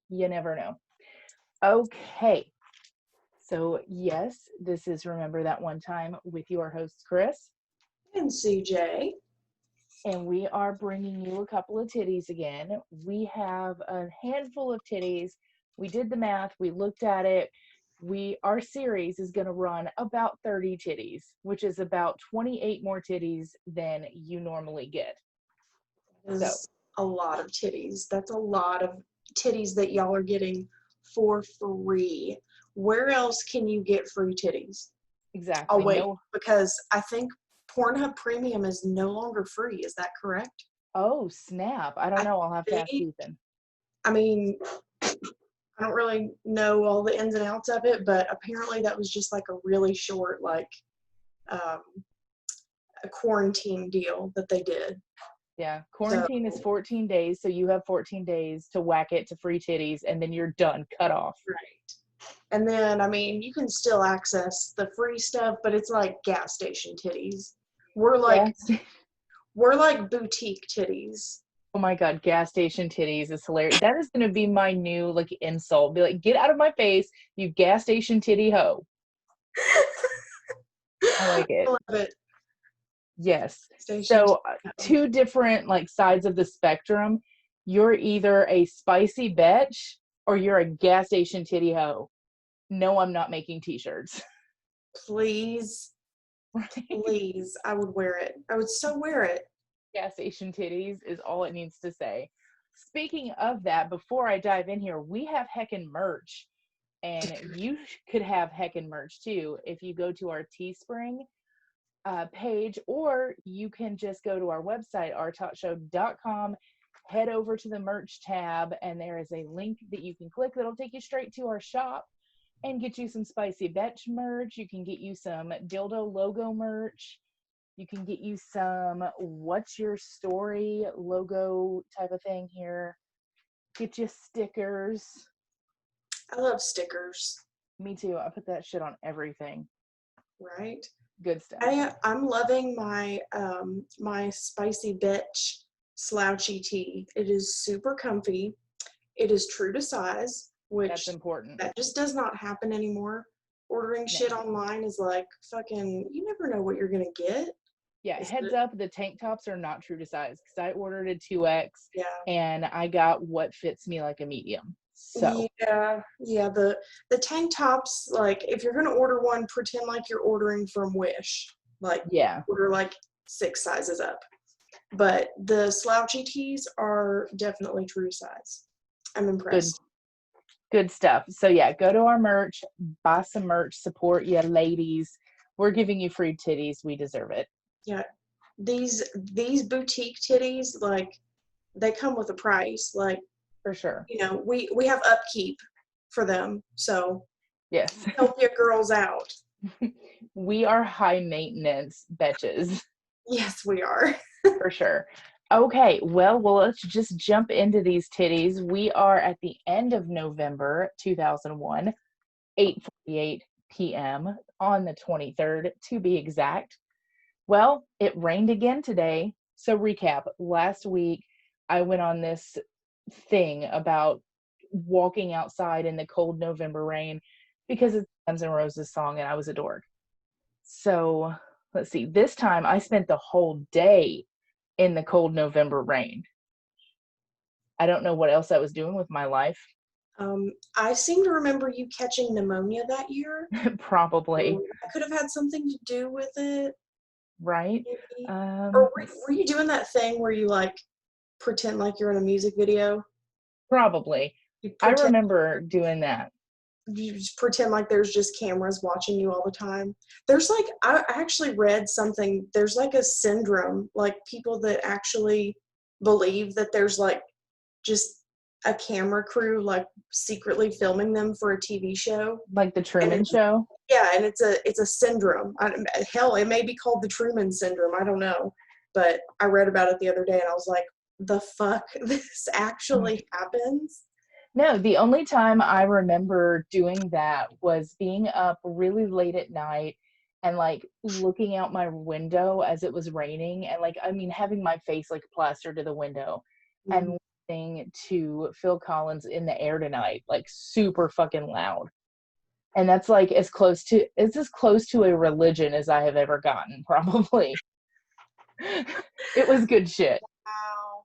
You never know. Okay. So, yes, this is Remember That One Time with your host, Kris. And CJ. And we are bringing you a couple of titties again. We have a handful of titties. We did the math, we looked at it. Our series is going to run about 30 titties, which is about 28 more titties than you normally get. So, Is a lot of titties. That's a lot of titties that y'all are getting for free. Where else can you get free titties? Oh, exactly. wait, No. because I think Pornhub Premium is no longer free. Is that correct? Oh, snap. I don't I know. I'll have to ask think, Ethan. I mean, I don't really know all the ins and outs of it, but apparently that was just like a really short, um, a quarantine deal that they did. Yeah, So, quarantine is 14 days, so you have 14 days to whack it to free titties, and then you're done, cut off. right. And then, I mean, you can still access the free stuff, but it's like gas station titties. We're like, Yes. we're like boutique titties. Oh my God, gas station titties is hilarious. That is going to be my new like insult. Be like, get out of my face, you gas station titty hoe. I like I it. love it. Yes. Station. So two different like sides of the spectrum. You're either a spicy bitch or you're a gas station titty hoe. No, I'm not making t-shirts. Please, please, I would wear it. I would so wear it. Gas station titties is all it needs to say. Speaking of that, before I dive in here, we have heckin' merch, and you could have heckin' merch too if you go to our Teespring page, or you can just go to our website, ourtalkshow.com, head over to the merch tab, and there is a link that you can click that'll take you straight to our shop and get you some spicy betch merch. You can get you some dildo logo merch. You can get you some what's your story logo type of thing here. Get you stickers. I love stickers. Me too. I put that shit on everything. Right? Good stuff. I'm loving my spicy bitch slouchy tee. It is super comfy. It is true to size, which That's important. that just does not happen anymore. Ordering shit online is like fucking, you never know what you're gonna get. Yeah, Is heads it? up, the tank tops are not true to size because I ordered a 2X Yeah. and I got what fits me like a medium. So, Yeah. The tank tops, like if you're gonna order one, pretend like you're ordering from Wish. Like yeah, order like 6 sizes up. But the slouchy tees are definitely true size. I'm good impressed. good stuff. So yeah, go to our merch, buy some merch, support you ladies. We're giving you free titties. We deserve it. Yeah. These boutique titties, like they come with a price. Like, For sure. we have upkeep for them. So Yes. help your girls out. We are high maintenance betches. Yes, we are. For sure. Okay, well, let's just jump into these titties. We are at the end of November 2001, 8:48 p.m. on the 23rd, to be exact. Well, it rained again today. So recap, last week I went on this thing about walking outside in the cold November rain because it's Guns N' Roses song and I was a dork. So let's see, this time I spent the whole day in the cold November rain. I don't know what else I was doing with my life. I seem to remember you catching pneumonia that year. Probably, That could have had something to do with it, right? maybe. Or were Let's you doing that thing where you like pretend like you're in a music video? probably. You I pretend remember doing that. you just pretend like there's just cameras watching you all the time. There's like I actually read something. There's like a syndrome, like people that actually believe that there's like just a camera crew like secretly filming them for a TV show. Like the And Truman Show. yeah, and it's a syndrome. Hell, it may be called the Truman syndrome. I don't know, but I read about it the other day, and I was like, "The fuck, this actually happens?" No, the only time I remember doing that was being up really late at night and like looking out my window as it was raining and like I mean having my face like plastered to the window and Mhm. thing to Phil Collins In the Air Tonight, like super fucking loud. And that's like it's as close to a religion as I have ever gotten, probably. It was good shit. Wow.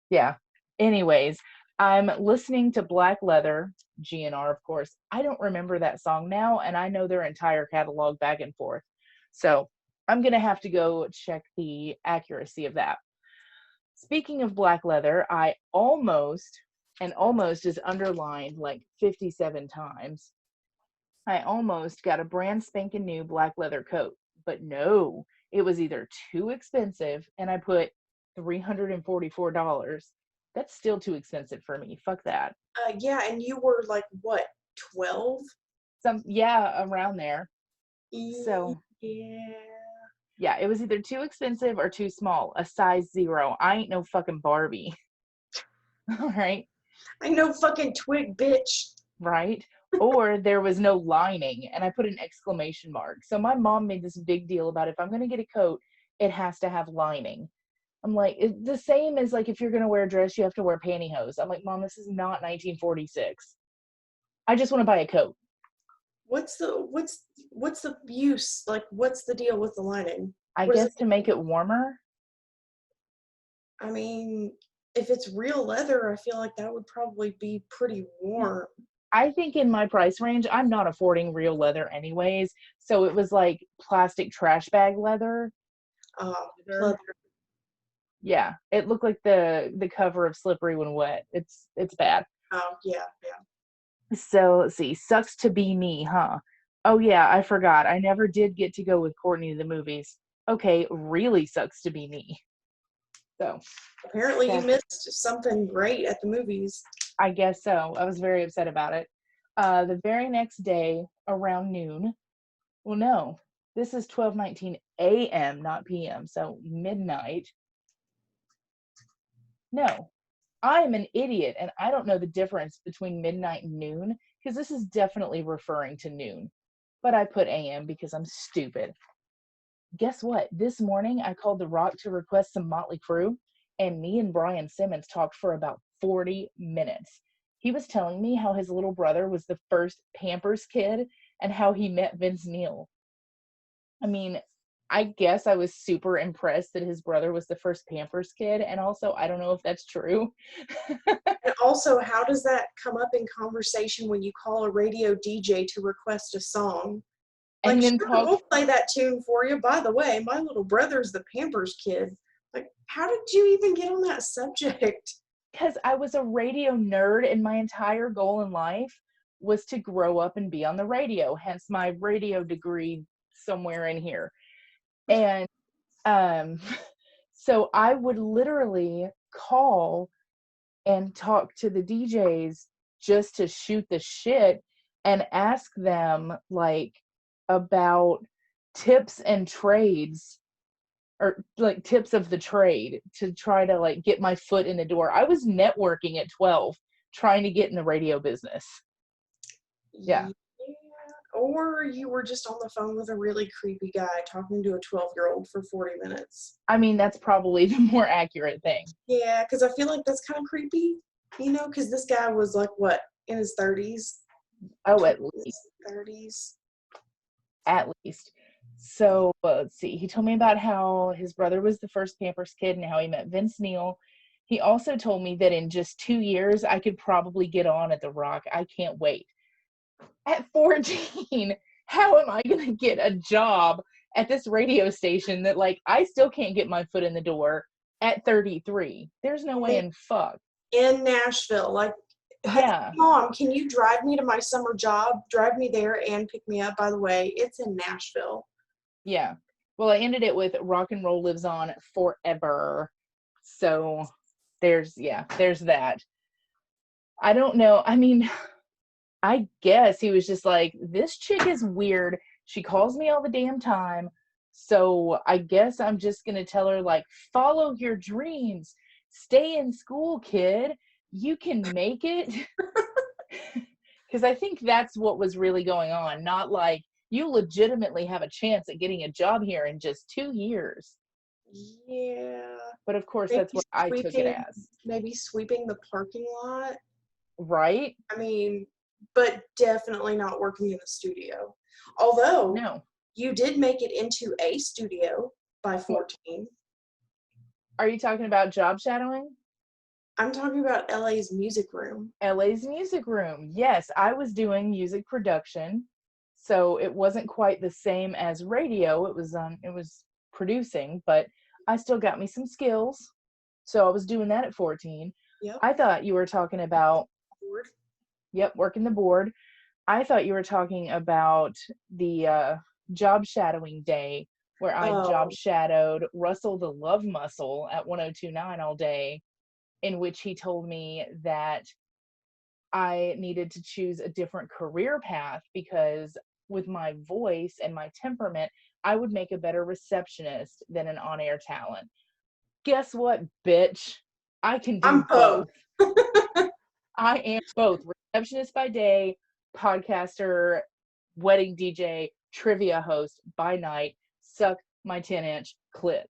Yeah. Anyways, I'm listening to Black Leather, GNR, of course. I don't remember that song now, and I know their entire catalog back and forth. So I'm going to have to go check the accuracy of that. Speaking of Black Leather, I almost, and almost is underlined like 57 times, I almost got a brand spanking new black leather coat. But no, it was either too expensive, and I put $344. That's still too expensive for me. Fuck that. Yeah, and you were like, what, 12? Yeah, around there. So Yeah. yeah, it was either too expensive or too small. A size 0. I ain't no fucking Barbie. All right. I know, fucking twig, bitch. Right? Or there was no lining, and I put an exclamation mark. So my mom made this big deal about if I'm going to get a coat, it has to have lining. I'm like, it's the same as like if you're going to wear a dress, you have to wear pantyhose. I'm like, Mom, this is not 1946. I just want to buy a coat. What's the use? Like, what's the deal with the lining? I guess to make it warmer. I mean, if it's real leather, I feel like that would probably be pretty warm. I think in my price range, I'm not affording real leather anyways. So it was like plastic trash bag leather. Leather. Yeah, it looked like the cover of Slippery When Wet. It's bad. Oh, yeah, yeah. So let's see. Sucks to be me, huh? Oh yeah, I forgot. I never did get to go with Courtney to the movies. Okay, really sucks to be me. So apparently you missed something great at the movies. I guess so. I was very upset about it. The very next day around noon. Well, no, this is 12:19 a.m., not p.m. So midnight. No, I am an idiot and I don't know the difference between midnight and noon because this is definitely referring to noon. But I put AM because I'm stupid. Guess what? This morning I called The Rock to request some Motley Crue, and me and Brian Simmons talked for about 40 minutes. He was telling me how his little brother was the first Pampers kid and how he met Vince Neil. I mean, I guess I was super impressed that his brother was the first Pampers kid, and also I don't know if that's true. And also, how does that come up in conversation when you call a radio DJ to request a song? Like, And then sure, we'll play that tune for you. By the way, my little brother's the Pampers kid. Like, how did you even get on that subject? Because I was a radio nerd, and my entire goal in life was to grow up and be on the radio, hence my radio degree somewhere in here. And so I would literally call and talk to the DJs just to shoot the shit and ask them like about tips and trades, or like tips of the trade, to try to like get my foot in the door. I was networking at 12 trying to get in the radio business. Yeah. Or you were just on the phone with a really creepy guy talking to a 12-year-old for 40 minutes. I mean, that's probably the more accurate thing. Yeah, because I feel like that's kind of creepy, because this guy was like, what, in his 30s? Oh, at least. 30s. At least. So let's see. He told me about how his brother was the first Pampers kid and how he met Vince Neil. He also told me that in just 2 years, I could probably get on at The Rock. I can't wait. At 14, how am I going to get a job at this radio station that, like, I still can't get my foot in the door at 33? There's no way in fuck. In Nashville. Like, yeah. Mom, can you drive me to my summer job? Drive me there and pick me up. By the way, it's in Nashville. Yeah. Well, I ended it with rock and roll lives on forever. So there's that. I don't know. I mean, I guess he was just like, this chick is weird. She calls me all the damn time. So I guess I'm just going to tell her, like, follow your dreams. Stay in school, kid. You can make it. Because I think that's what was really going on. Not like, you legitimately have a chance at getting a job here in just 2 years. Yeah. But of course, Maybe that's what I took it sweeping, as. maybe sweeping the parking lot. Right? I mean, but definitely not working in the studio. Although No. you did make it into a studio by What, 14. are you talking about job shadowing? I'm talking about LA's music room. LA's music room. Yes, I was doing music production. So it wasn't quite the same as radio. It was producing, but I still got me some skills. So I was doing that at 14. Yep. I thought you were talking about, yep, working the board. I thought you were talking about the job shadowing day where I job Oh, shadowed Russell the Love Muscle at 1029 all day, in which he told me that I needed to choose a different career path because with my voice and my temperament, I would make a better receptionist than an on air talent. Guess what, bitch? I can I'm do both. both. I am both receptionist by day, podcaster, wedding DJ, trivia host by night. Suck my 10-inch clit.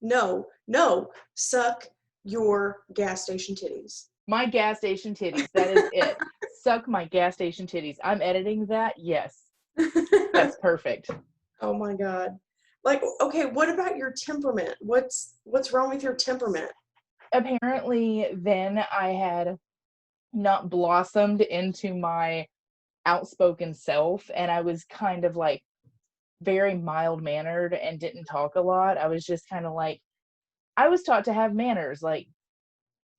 No, no, suck your gas station titties. My gas station titties. That is it. Suck my gas station titties. I'm editing that. Yes. That's perfect. Oh my God. Like, okay, what about your temperament? What's wrong with your temperament? Apparently, then I had not blossomed into my outspoken self, and I was kind of like very mild mannered and didn't talk a lot. I was just kind of like, I was taught to have manners, like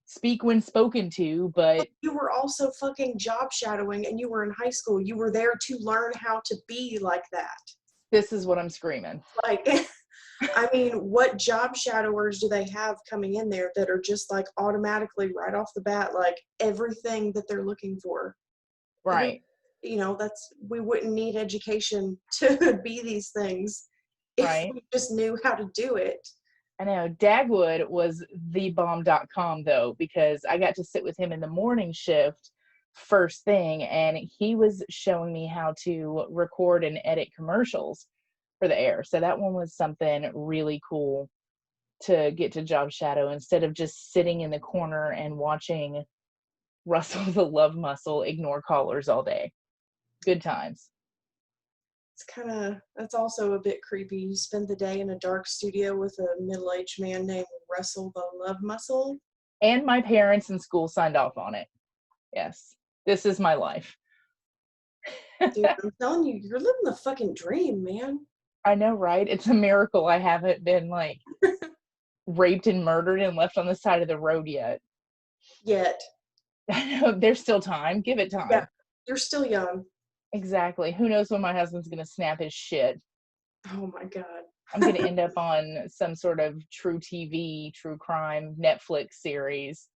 speak when spoken to, but You were also fucking job shadowing and you were in high school. You were there to learn how to be like that. this is what I'm screaming. Like, I mean, what job shadowers do they have coming in there that are just like automatically right off the bat, like everything that they're looking for? Who, Right, we wouldn't need education to be these things if right. we just knew how to do it. I know Dagwood was thebomb.com though, because I got to sit with him in the morning shift first thing, and he was showing me how to record and edit commercials for the air. So that one was something really cool to get to job shadow instead of just sitting in the corner and watching Russell the Love Muscle ignore callers all day. Good times. That's also a bit creepy. You spend the day in a dark studio with a middle-aged man named Russell the Love Muscle. And my parents in school signed off on it. Yes, this is my life. Dude, I'm telling you, you're living the fucking dream, man. I know, right? It's a miracle I haven't been like raped and murdered and left on the side of the road yet. Yet. I know there's still time. Give it Yeah, time. you're still young. Exactly. Who knows when my husband's going to snap his shit? Oh my God. I'm going to end up on some sort of true TV, true crime, Netflix series.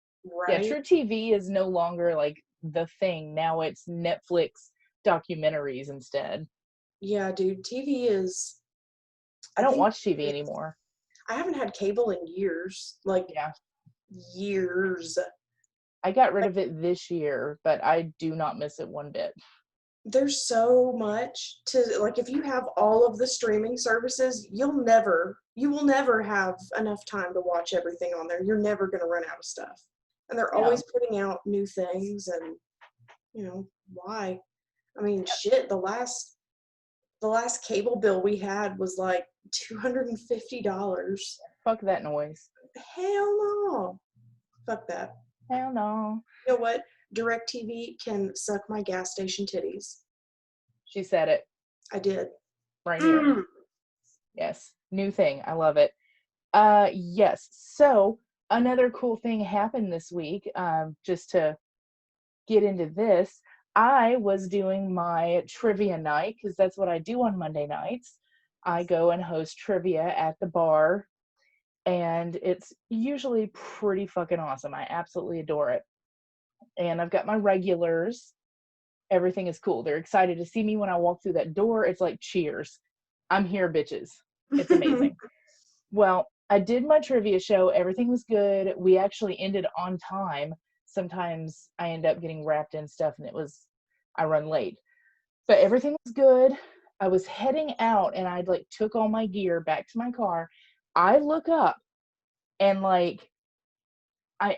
Yeah, Right? true TV is no longer like the thing. Now it's Netflix documentaries instead. Yeah, dude, TV is, I I don't think watch TV it's, anymore. I haven't had cable in years. Like, Yeah. years. I got rid of it this year, but I do not miss it one bit. There's so much to, like, if you have all of the streaming services, you will never have enough time to watch everything on there. You're never going to run out of stuff. And they're Yeah. always putting out new things, and why? I mean, shit, the last cable bill we had was like $250. Fuck that noise. Hell no. Fuck that. Hell no. You know what? DirecTV can suck my gas station titties. She said it I did. right here. Yes. New thing. I love it. Yes. So another cool thing happened this week. Just to get into this, I was doing my trivia night because that's what I do on Monday nights. I go and host trivia at the bar, and it's usually pretty fucking awesome. I absolutely adore it. And I've got my regulars. Everything is cool. They're excited to see me when I walk through that door. It's like, cheers. I'm here, bitches. It's amazing. Well, I did my trivia show. Everything was good. We actually ended on time. Sometimes I end up getting wrapped in stuff and I run late. But everything was good. I was heading out and I like took all my gear back to my car. I look up and like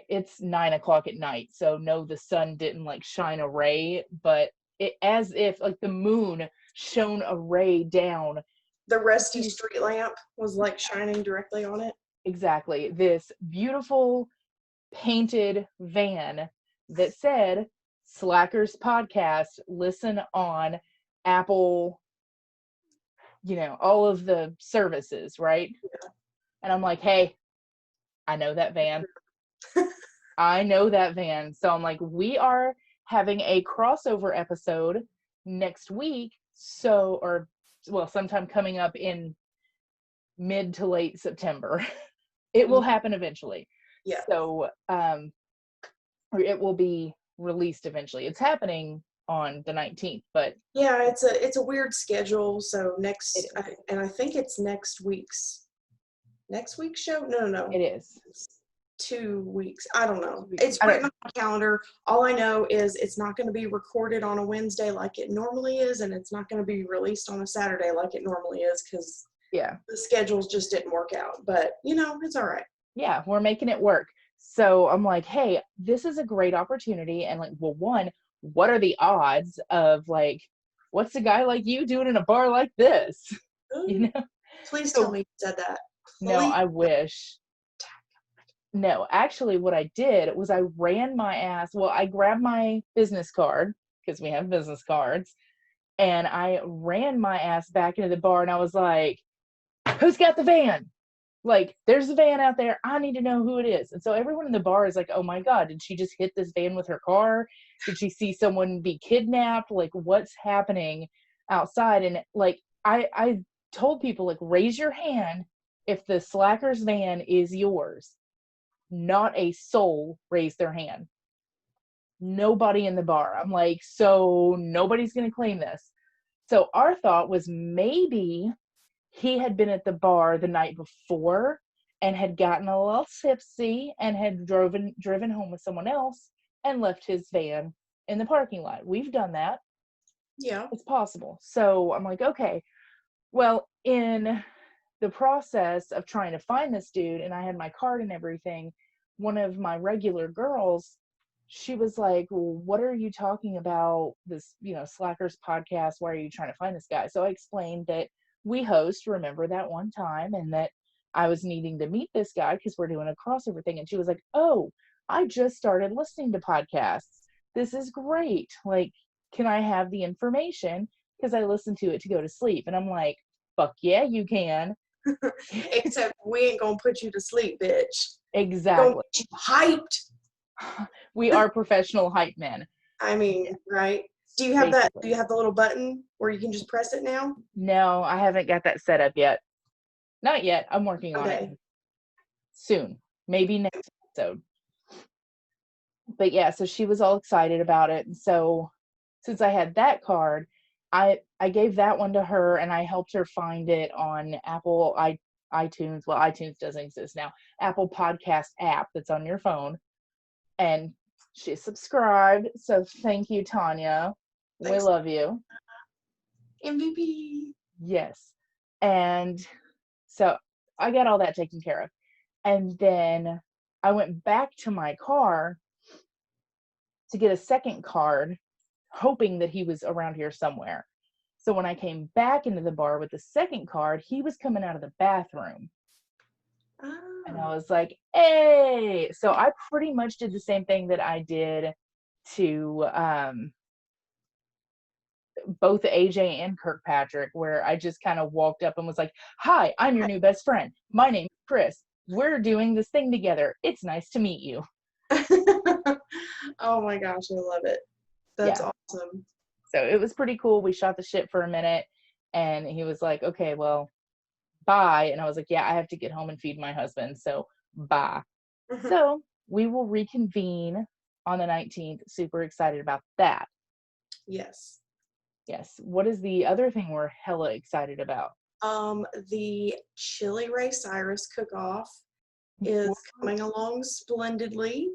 it's 9 o'clock at night, so no, the sun didn't like shine a ray, but it as if like the moon shone a ray down. The rusty street lamp was like shining directly on it. Exactly. This beautiful painted van that said Slackers Podcast, listen on Apple, all of the services, right? Yeah. And I'm like, hey, I know that van. I know that van. So I'm like, we are having a crossover episode next week. Sometime coming up in mid to late September. It will happen eventually. Yeah. So, or it will be released eventually. It's happening on the 19th, but yeah, it's a weird schedule. So I think it's next week's show. No. it is. 2 weeks. I don't know. It's written on my calendar. All I know is it's not going to be recorded on a Wednesday like it normally is, and it's not going to be released on a Saturday like it normally is because the schedules just didn't work out. But it's all right. Yeah, we're making it work. So I'm like, hey, this is a great opportunity. And like, well, one, what are the odds of like, what's a guy like you doing in a bar like this? Please tell me you said that. Please. No, I wish. No, actually what I did was I ran my ass. Well, I grabbed my business card because we have business cards, and I ran my ass back into the bar and I was like, who's got the van? Like, there's a van out there. I need to know who it is. And so everyone in the bar is like, oh my God, did she just hit this van with her car? Did she see someone be kidnapped? Like, what's happening outside? And like, I told people, like, raise your hand if the Slackers van is yours. Not a soul raised their hand. Nobody in the bar. I'm like, so nobody's going to claim this. So our thought was maybe he had been at the bar the night before and had gotten a little tipsy and had driven home with someone else and left his van in the parking lot. We've done that. Yeah. It's possible. So I'm like, okay, well, in the process of trying to find this dude, and I had my card and everything, one of my regular girls, she was like, well, what are you talking about, this, Slackers Podcast? Why are you trying to find this guy? So I explained that we host Remember That One Time, and that I was needing to meet this guy because we're doing a crossover thing. And she was like, oh, I just started listening to podcasts. This is great. Like, can I have the information? Because I listen to it to go to sleep. And I'm like, fuck yeah, you can. Except we ain't gonna put you to sleep, bitch. Exactly. Gonna get you hyped. We are professional hype men. I mean, right? Do you have that? Do you have the little button where you can just press it now? No, I haven't got that set up yet. Not yet. I'm working on it. Soon. Maybe next episode. But yeah, so she was all excited about it. And so since I had that card, I gave that one to her, and I helped her find it on Apple iTunes. Well, iTunes doesn't exist now. Apple Podcast app that's on your phone. And she subscribed. So thank you, Tanya. Thanks. We love you. MVP. Yes. And so I got all that taken care of. And then I went back to my car to get a second card, hoping that he was around here somewhere. So when I came back into the bar with the second card, he was coming out of the bathroom. Oh. And I was like, hey. So I pretty much did the same thing that I did to both AJ and Kirkpatrick, where I just kind of walked up and was like, hi, I'm your new best friend. My name's Kris. We're doing this thing together. It's nice to meet you. Oh my gosh, I love it. That's awesome. So it was pretty cool. We shot the shit for a minute, and he was like, okay, well, bye. And I was like, yeah, I have to get home and feed my husband, so bye. So we will reconvene on the 19th. Super excited about that. Yes. What is the other thing we're hella excited about? The Chili Ray Cyrus cook-off is coming along splendidly.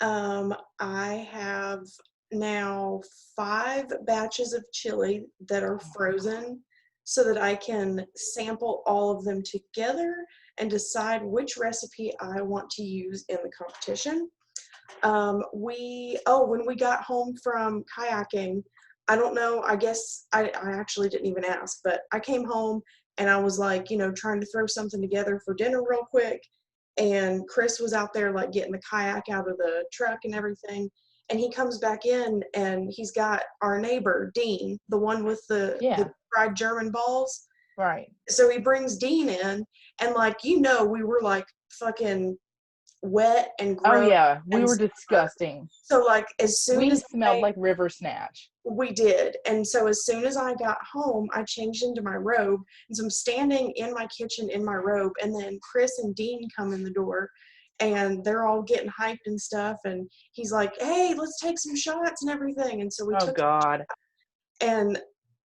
I have now 5 batches of chili that are frozen so that I can sample all of them together and decide which recipe I want to use in the competition. When we got home from kayaking, I don't know, I guess I actually didn't even ask, but I came home and I was like, trying to throw something together for dinner real quick. And Kris was out there like getting the kayak out of the truck and everything. And he comes back in and he's got our neighbor, Dean, the one with the fried German balls. Right. So he brings Dean in and we were like fucking wet and gross. Oh yeah, we were disgusting. So as soon as we smelled like river snatch. We did. And so as soon as I got home, I changed into my robe. And so I'm standing in my kitchen in my robe, and then Kris and Dean come in the door and they're all getting hyped and stuff. And he's like, hey, let's take some shots and everything. And so we took God. And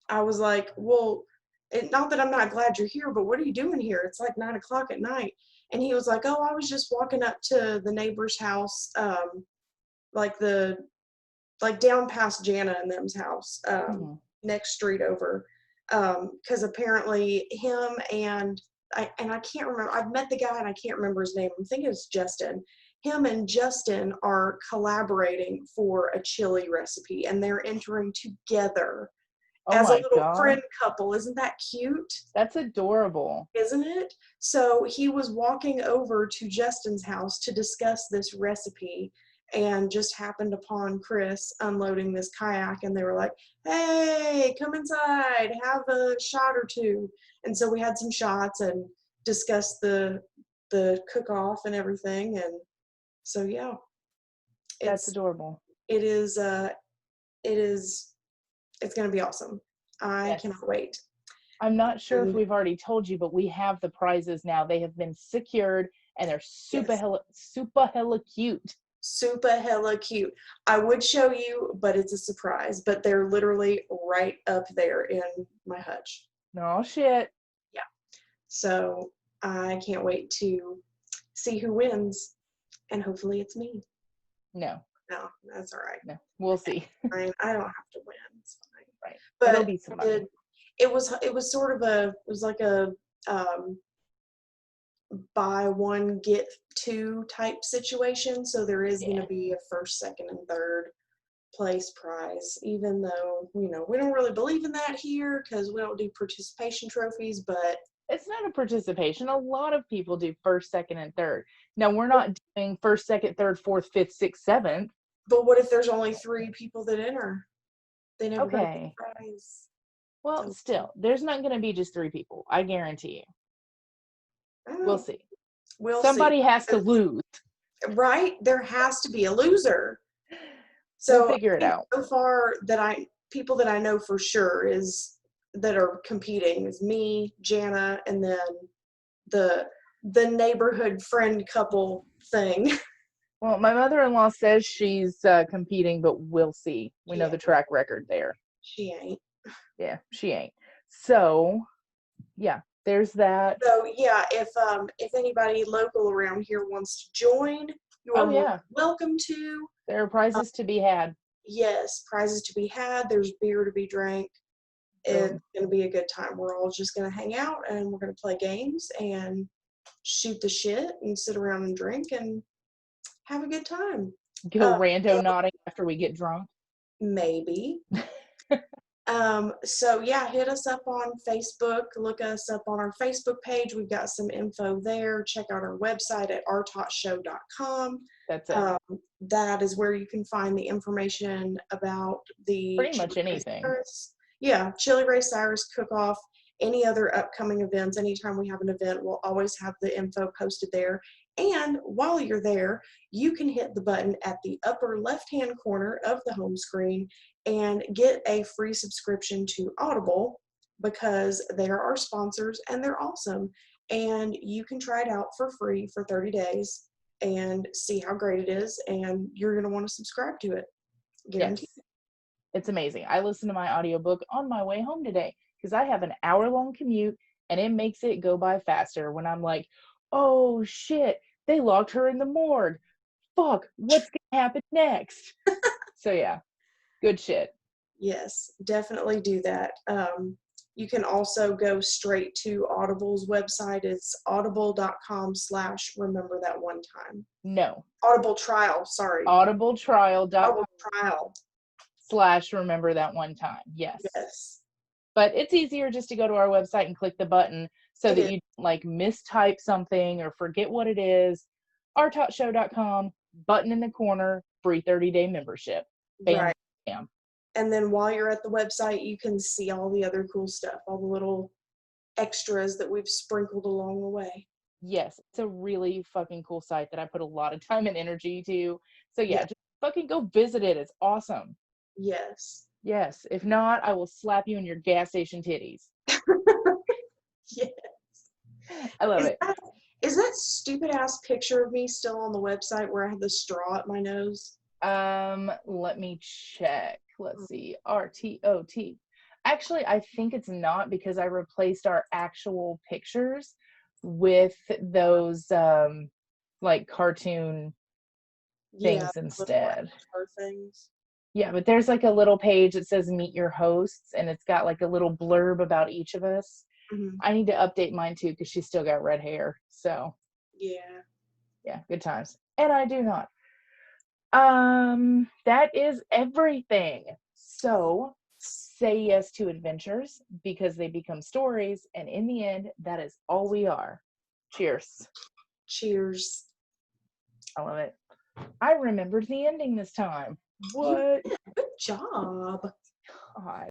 I was like, well, not that I'm not glad you're here, but what are you doing here? It's like 9:00 at night. And he was like, oh, I was just walking up to the neighbor's house, down past Jana and them's house, next street over. Because apparently him and I can't remember, I've met the guy and I can't remember his name. I'm thinking it's Justin. Him and Justin are collaborating for a chili recipe, and they're entering together as a little friend couple. Isn't that cute? That's adorable. Isn't it? So he was walking over to Justin's house to discuss this recipe and just happened upon Kris unloading this kayak, and they were like, hey, come inside, have a shot or two. And so we had some shots and discussed the cook-off and everything. And so, yeah. That's adorable. It's going to be awesome. I cannot wait. I'm not sure if we've already told you, but we have the prizes now. They have been secured, and they're super hella cute. Super hella cute. I would show you, but it's a surprise. But they're literally right up there in my hutch. No shit. Yeah. So I can't wait to see who wins, and hopefully it's me. No, that's all right. No, we'll see. I don't have to win. It's fine. Right. But it'll be somebody. It was like a buy one get two type situation. So there is going to be a first, second, and third place prize, even though we don't really believe in that here because we don't do participation trophies. But it's not a participation. A lot of people do first, second, and third. Now we're not doing first, second, third, fourth, fifth, sixth, seventh. But what if there's only 3 people that enter? They never get the prize. Well, still, there's not going to be just 3 people. I guarantee you. We'll see. Somebody has to lose. Right? There has to be a loser. So we'll figure it out. So far, people that I know for sure that are competing is me, Jana, and then the neighborhood friend couple thing. Well, my mother-in-law says she's competing, but we'll see. We know the track record there. She ain't. Yeah, she ain't. So, yeah, there's that. So, yeah, if anybody local around here wants to join, you are welcome to. There are prizes to be had. Yes, prizes to be had. There's beer to be drank. It's going to be a good time. We're all just going to hang out, and we're going to play games and shoot the shit and sit around and drink and have a good time. Go rando nodding after we get drunk. Maybe. So yeah, hit us up on Facebook. Look us up on our Facebook page. We've got some info there. Check out our website at ourtotshow.com. That's it. That is where you can find the information about the pretty much anything. Yeah, Chili Ray Cyrus cook-off. Any other upcoming events, anytime we have an event, we'll always have the info posted there. And while you're there, you can hit the button at the upper left-hand corner of the home screen and get a free subscription to Audible because they are our sponsors and they're awesome. And you can try it out for free for 30 days and see how great it is. And you're going to want to subscribe to it. Guaranteed. Yes. It's amazing. I listened to my audiobook on my way home today because I have an hour-long commute and it makes it go by faster when I'm like, oh shit, they locked her in the morgue. Fuck, what's gonna happen next? So yeah, good shit. Yes, definitely do that. You can also go straight to Audible's website. It's audible.com/remember that one time. No. Audible trial, sorry. audibletrial.com Audible trial. /remember that one time. Yes. Yes. But it's easier just to go to our website and click the button so It that is. you like mistype something or forget what it is. ourtalkshow.com, button in the corner, free 30-day membership. Bam, Right. bam. And then while you're at the website, you can see all the other cool stuff, all the little extras that we've sprinkled along the way. Yes, it's a really fucking cool site that I put a lot of time and energy to. So yeah, just fucking go visit it. It's awesome. Yes. Yes. If not, I will slap you in your gas station titties. Yes. I love it. Is that stupid ass picture of me still on the website where I have the straw at my nose? Let me check. Let's see. RTOT. Actually, I think it's not because I replaced our actual pictures with those like cartoon things instead. Little things. Yeah, but there's like a little page that says meet your hosts and it's got like a little blurb about each of us. Mm-hmm. I need to update mine too because she's still got red hair. So yeah, good times. And I do not. That is everything. So say yes to adventures because they become stories, and in the end, that is all we are. Cheers. Cheers. I love it. I remembered the ending this time. What? Good job. God.